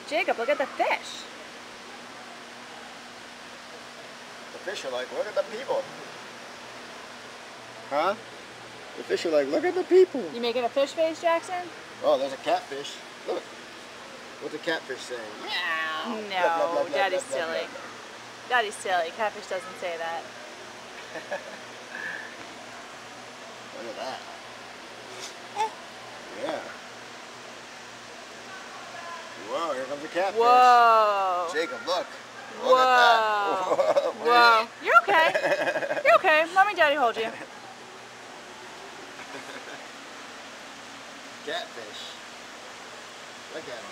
Jacob, look at the fish. The fish are like, look at the people. Huh? The fish are like, look at the people. You making a fish face, Jackson? Oh, there's a catfish. Look. What's a catfish saying? Meow. No, Blah, blah, blah, Daddy's blah, blah, silly. blah. Daddy's silly. Catfish doesn't say that. Look at that. Yeah. Whoa, here comes a catfish. Whoa. Jacob, look. Look Whoa. at that. Whoa. You're okay. You're okay. Mommy and Daddy hold you. Catfish. Look at him.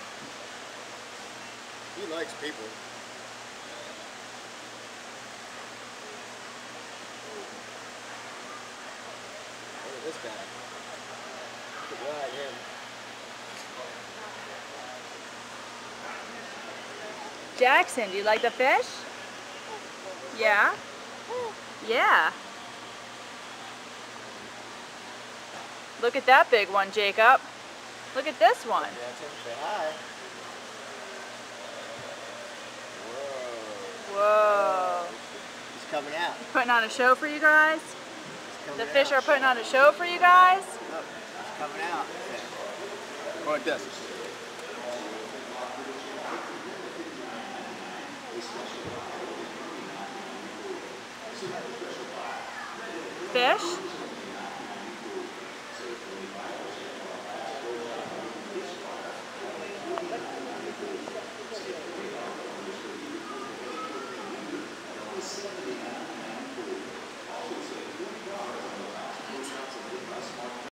He likes people. Look at this guy. Look at him. Jackson, do you like the fish? Yeah? Yeah. Look at that big one, Jacob. Look at this one. Jackson, say hi. Whoa. Whoa. He's coming out. Putting on a show for you guys? He's The coming fish out. are putting on a show for you guys? Look, he's coming out. Go like this.